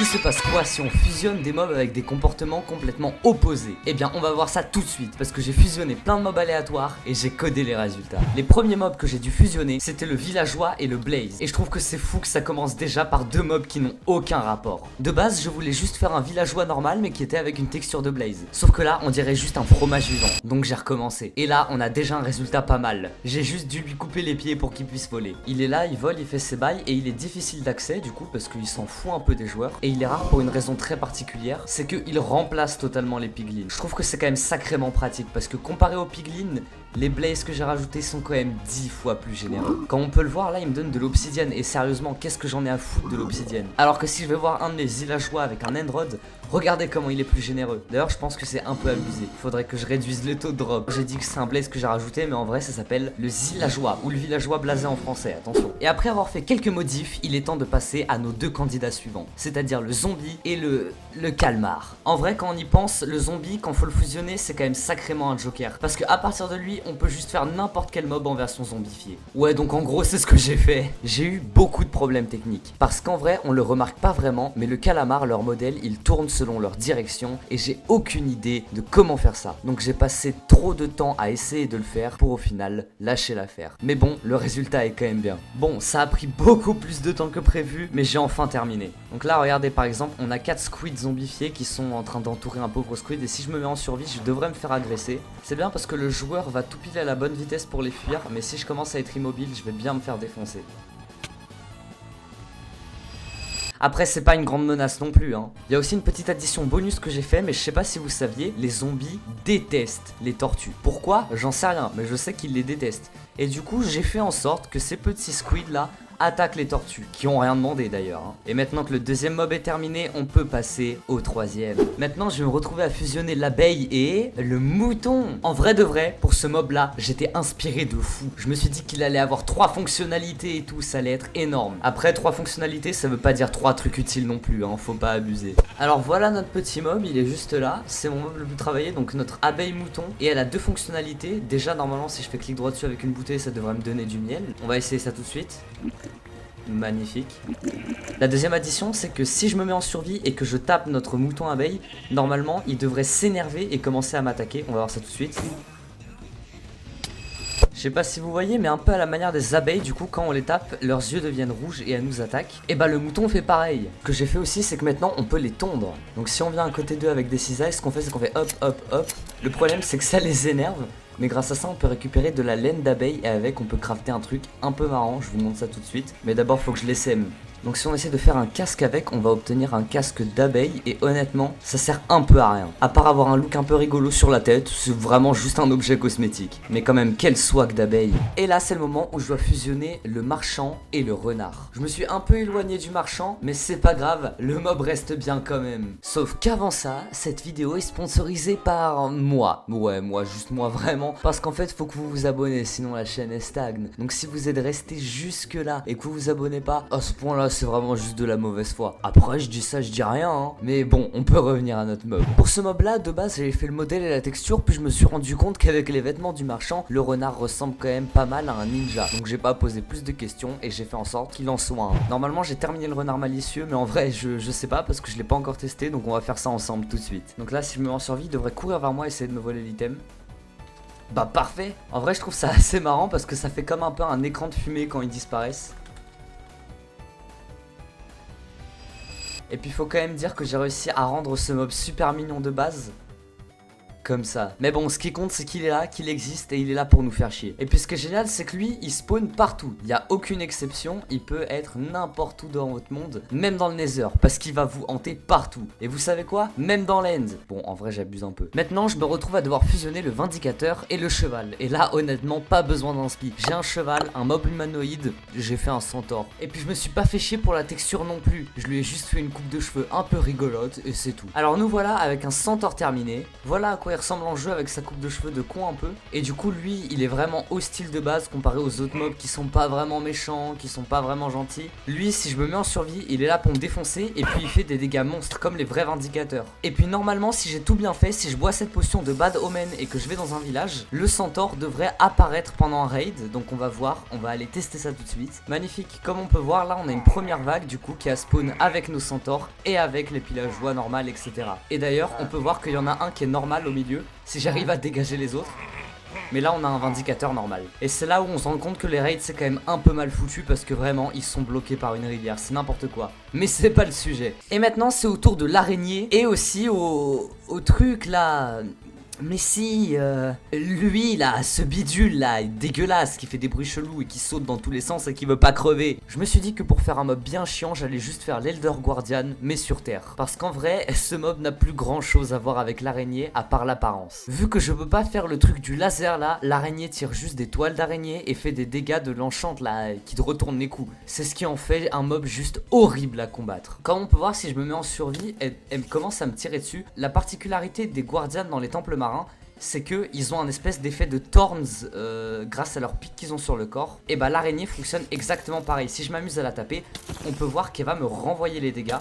Il se passe quoi si on fusionne des mobs avec des comportements complètement opposés? Eh bien on va voir ça tout de suite parce que j'ai fusionné plein de mobs aléatoires et j'ai codé les résultats. Les premiers mobs que j'ai dû fusionner c'était le villageois et le blaze. Et je trouve que c'est fou que ça commence déjà par deux mobs qui n'ont aucun rapport. De base je voulais juste faire un villageois normal mais qui était avec une texture de blaze. Sauf que là on dirait juste un fromage vivant. Donc j'ai recommencé. Et là on a déjà un résultat pas mal. J'ai juste dû lui couper les pieds pour qu'il puisse voler. Il est là, il vole, il fait ses bails et il est difficile d'accès du coup parce qu'il s'en fout un peu des joueurs. Et il est rare pour une raison très particulière, c'est qu'il remplace totalement les piglins. Je trouve que c'est quand même sacrément pratique parce que comparé aux piglins, les blazes que j'ai rajoutés sont quand même 10 fois plus généreux. Quand on peut le voir là il me donne de l'obsidienne et sérieusement qu'est-ce que j'en ai à foutre de l'obsidienne. Alors que si je vais voir un de mes villageois avec un endrod, regardez comment il est plus généreux. D'ailleurs je pense que c'est un peu abusé. Faudrait que je réduise le taux de drop. J'ai dit que c'est un blaze que j'ai rajouté mais en vrai ça s'appelle le villageois ou le villageois blasé en français, attention. Et après avoir fait quelques modifs, il est temps de passer à nos deux candidats suivants. C'est-à-dire le zombie et le calmar. En vrai quand on y pense, le zombie quand faut le fusionner c'est quand même sacrément un joker. Parce qu'à partir de lui on peut juste faire n'importe quel mob en version zombifiée. Ouais donc en gros c'est ce que j'ai fait. J'ai eu beaucoup de problèmes techniques. Parce qu'en vrai on le remarque pas vraiment mais le calamar, leur modèle, il tourne selon leur direction et j'ai aucune idée de comment faire ça. Donc j'ai passé trop de temps à essayer de le faire pour au final lâcher l'affaire. Mais bon, le résultat est quand même bien. Bon, ça a pris beaucoup plus de temps que prévu, mais j'ai enfin terminé. Donc là, regardez par exemple, on a 4 squids zombifiés qui sont en train d'entourer un pauvre squid et si je me mets en survie, je devrais me faire agresser. C'est bien parce que le joueur va tout pile à la bonne vitesse pour les fuir, mais si je commence à être immobile, je vais bien me faire défoncer. Après c'est pas une grande menace non plus hein. Il y a aussi une petite addition bonus que j'ai fait mais je sais pas si vous saviez, les zombies détestent les tortues. Pourquoi? J'en sais rien mais je sais qu'ils les détestent. Et du coup j'ai fait en sorte que ces petits squids là attaquent les tortues, qui ont rien demandé d'ailleurs hein. Et maintenant que le deuxième mob est terminé, on peut passer au troisième. Maintenant je vais me retrouver à fusionner l'abeille et le mouton. En vrai de vrai, pour ce mob là, j'étais inspiré de fou. Je me suis dit qu'il allait avoir 3 fonctionnalités et tout, ça allait être énorme. Après 3 fonctionnalités, ça veut pas dire 3 trucs utiles non plus hein, faut pas abuser. Alors voilà notre petit mob, il est juste là. C'est mon mob le plus travaillé, donc notre abeille mouton. Et elle a 2 fonctionnalités. Déjà normalement si je fais clic droit dessus avec une bouteille, ça devrait me donner du miel. On va essayer ça tout de suite. Magnifique. La deuxième addition c'est que si je me mets en survie et que je tape notre mouton abeille, normalement il devrait s'énerver et commencer à m'attaquer. On va voir ça tout de suite. Je sais pas si vous voyez mais un peu à la manière des abeilles, du coup quand on les tape leurs yeux deviennent rouges et elles nous attaquent. Et bah le mouton fait pareil. Ce que j'ai fait aussi c'est que maintenant on peut les tondre. Donc si on vient à côté d'eux avec des cisailles, ce qu'on fait c'est qu'on fait hop hop hop. Le problème c'est que ça les énerve. Mais grâce à ça on peut récupérer de la laine d'abeille et avec on peut crafter un truc un peu marrant, je vous montre ça tout de suite. Mais d'abord faut que je les sème. Donc si on essaie de faire un casque avec, on va obtenir un casque d'abeille et honnêtement ça sert un peu à rien. À part avoir un look un peu rigolo sur la tête, c'est vraiment juste un objet cosmétique. Mais quand même quel swag d'abeille. Et là c'est le moment où je dois fusionner le marchand et le renard. Je me suis un peu éloigné du marchand mais c'est pas grave, le mob reste bien quand même. Sauf qu'avant ça, cette vidéo est sponsorisée par moi. Ouais moi, juste moi vraiment. Parce qu'en fait faut que vous vous abonnez sinon la chaîne elle stagne. Donc si vous êtes resté jusque là et que vous vous abonnez pas, à ce point là c'est vraiment juste de la mauvaise foi. Après je dis ça, je dis rien hein. Mais bon, on peut revenir à notre mob. Pour ce mob là, de base j'avais fait le modèle et la texture, puis je me suis rendu compte qu'avec les vêtements du marchand, le renard ressemble quand même pas mal à un ninja. Donc j'ai pas posé plus de questions et j'ai fait en sorte qu'il en soit un. Normalement j'ai terminé le renard malicieux, mais en vrai je sais pas parce que je l'ai pas encore testé, donc on va faire ça ensemble tout de suite. Donc là si je me mets en survie, il devrait courir vers moi et essayer de me voler l'item. Bah parfait. En vrai je trouve ça assez marrant parce que ça fait comme un peu un écran de fumée quand ils disparaissent. Et puis faut quand même dire que j'ai réussi à rendre ce mob super mignon de base. Comme ça. Mais bon, ce qui compte c'est qu'il est là, qu'il existe et il est là pour nous faire chier. Et puis ce qui est génial c'est que lui il spawn partout. Il n'y a aucune exception, il peut être n'importe où dans votre monde, même dans le Nether, parce qu'il va vous hanter partout. Et vous savez quoi? Même dans l'End. Bon en vrai j'abuse un peu. Maintenant je me retrouve à devoir fusionner le vindicateur et le cheval. Et là honnêtement pas besoin d'inspi. J'ai un cheval, un mob humanoïde, j'ai fait un centaure. Et puis je me suis pas fait chier pour la texture non plus. Je lui ai juste fait une coupe de cheveux un peu rigolote et c'est tout. Alors nous voilà avec un centaure terminé. Voilà à quoi quoi il ressemble en jeu avec sa coupe de cheveux de con un peu. Et du coup lui il est vraiment hostile de base comparé aux autres mobs qui sont pas vraiment méchants, qui sont pas vraiment gentils. Lui si je me mets en survie il est là pour me défoncer et puis il fait des dégâts monstres comme les vrais vindicateurs. Et puis normalement si j'ai tout bien fait, si je bois cette potion de Bad Omen et que je vais dans un village, le centaure devrait apparaître pendant un raid. Donc on va voir, on va aller tester ça tout de suite. Magnifique, comme on peut voir là on a une première vague du coup qui a spawn avec nos centaures et avec les villageois normales etc. Et d'ailleurs on peut voir qu'il y en a un qui est normal au milieu si j'arrive à dégager les autres. Mais là on a un vindicateur normal. Et c'est là où on se rend compte que les raids c'est quand même un peu mal foutu parce que vraiment ils sont bloqués par une rivière, c'est n'importe quoi. Mais c'est pas le sujet. Et maintenant c'est au tour de l'araignée et aussi au truc là. Mais si, lui là, ce bidule là, dégueulasse, qui fait des bruits chelous et qui saute dans tous les sens et qui veut pas crever. Je me suis dit que pour faire un mob bien chiant, j'allais juste faire l'Elder Guardian, mais sur terre. Parce qu'en vrai, ce mob n'a plus grand chose à voir avec l'araignée, à part l'apparence. Vu que je peux pas faire le truc du laser là, l'araignée tire juste des toiles d'araignée et fait des dégâts de l'enchant là, qui te retourne les coups. C'est ce qui en fait un mob juste horrible à combattre. Comme on peut voir, si je me mets en survie, elle commence à me tirer dessus. La particularité des Guardians dans les temples marins, c'est que ils ont un espèce d'effet de thorns grâce à leur pic qu'ils ont sur le corps. Et bah l'araignée fonctionne exactement pareil. Si je m'amuse à la taper, on peut voir qu'elle va me renvoyer les dégâts.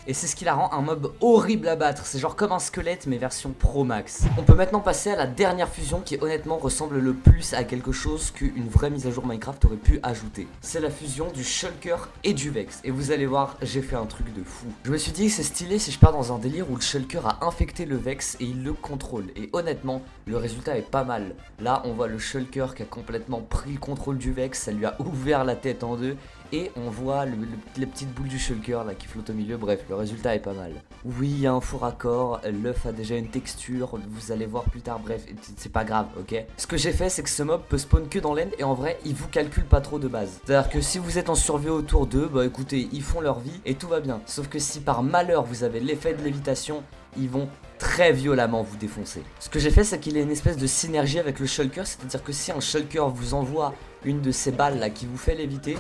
Et c'est ce qui la rend un mob horrible à battre. C'est genre comme un squelette mais version pro max. On peut maintenant passer à la dernière fusion qui honnêtement ressemble le plus à quelque chose qu'une vraie mise à jour Minecraft aurait pu ajouter. C'est la fusion du Shulker et du Vex. Et vous allez voir, j'ai fait un truc de fou. Je me suis dit que c'est stylé si je pars dans un délire où le Shulker a infecté le Vex et il le contrôle. Et honnêtement, le résultat est pas mal. Là, on voit le Shulker qui a complètement pris le contrôle du Vex. Ça lui a ouvert la tête en deux. Et on voit les petites boules du Shulker là qui flottent au milieu. Bref, le résultat est pas mal. Oui, il y a un faux raccord, l'œuf a déjà une texture, vous allez voir plus tard, bref, c'est pas grave, ok. Ce que j'ai fait, c'est que ce mob peut spawn que dans l'end et en vrai, il vous calcule pas trop de base. C'est-à-dire que si vous êtes en survie autour d'eux, bah écoutez, ils font leur vie et tout va bien. Sauf que si par malheur vous avez l'effet de lévitation, ils vont très violemment vous défoncer. Ce que j'ai fait, c'est qu'il y a une espèce de synergie avec le Shulker, c'est-à-dire que si un Shulker vous envoie une de ces balles là qui vous fait léviter,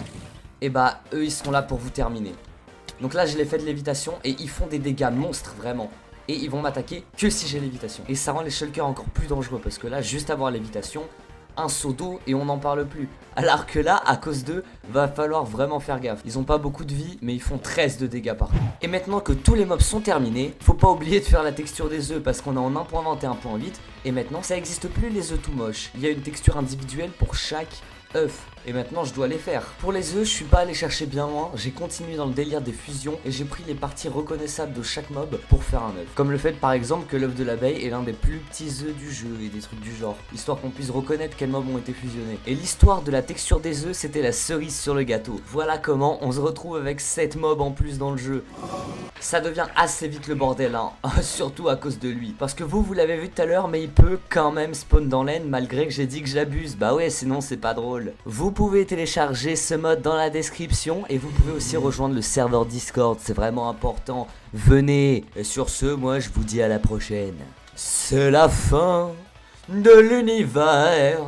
et bah eux ils seront là pour vous terminer. Donc là j'ai l'effet de lévitation et ils font des dégâts monstres vraiment. Et ils vont m'attaquer que si j'ai lévitation. Et ça rend les Shulkers encore plus dangereux parce que là juste avant lévitation, un seau d'eau et on n'en parle plus. Alors que là, à cause d'eux, va falloir vraiment faire gaffe. Ils ont pas beaucoup de vie, mais ils font 13 de dégâts par contre. Et maintenant que tous les mobs sont terminés, faut pas oublier de faire la texture des œufs parce qu'on est en 1.20 et 1.8. Et maintenant, ça existe plus les œufs tout moches. Il y a une texture individuelle pour chaque œuf. Et maintenant je dois les faire. Pour les œufs, je suis pas allé chercher bien loin. J'ai continué dans le délire des fusions et j'ai pris les parties reconnaissables de chaque mob pour faire un œuf. Comme le fait par exemple que l'œuf de l'abeille est l'un des plus petits œufs du jeu et des trucs du genre, histoire qu'on puisse reconnaître quels mobs ont été fusionnés. Et l'histoire de la texture des œufs, c'était la cerise sur le gâteau. Voilà comment on se retrouve avec 7 mobs en plus dans le jeu. Ça devient assez vite le bordel, hein. Surtout à cause de lui. Parce que vous l'avez vu tout à l'heure, mais il peut quand même spawn dans l'end malgré que j'ai dit que j'abuse. Bah ouais, sinon c'est pas drôle. Vous pouvez télécharger ce mode dans la description et vous pouvez aussi rejoindre le serveur Discord, c'est vraiment important. Venez. Et sur ce, moi je vous dis à la prochaine. C'est la fin de l'univers.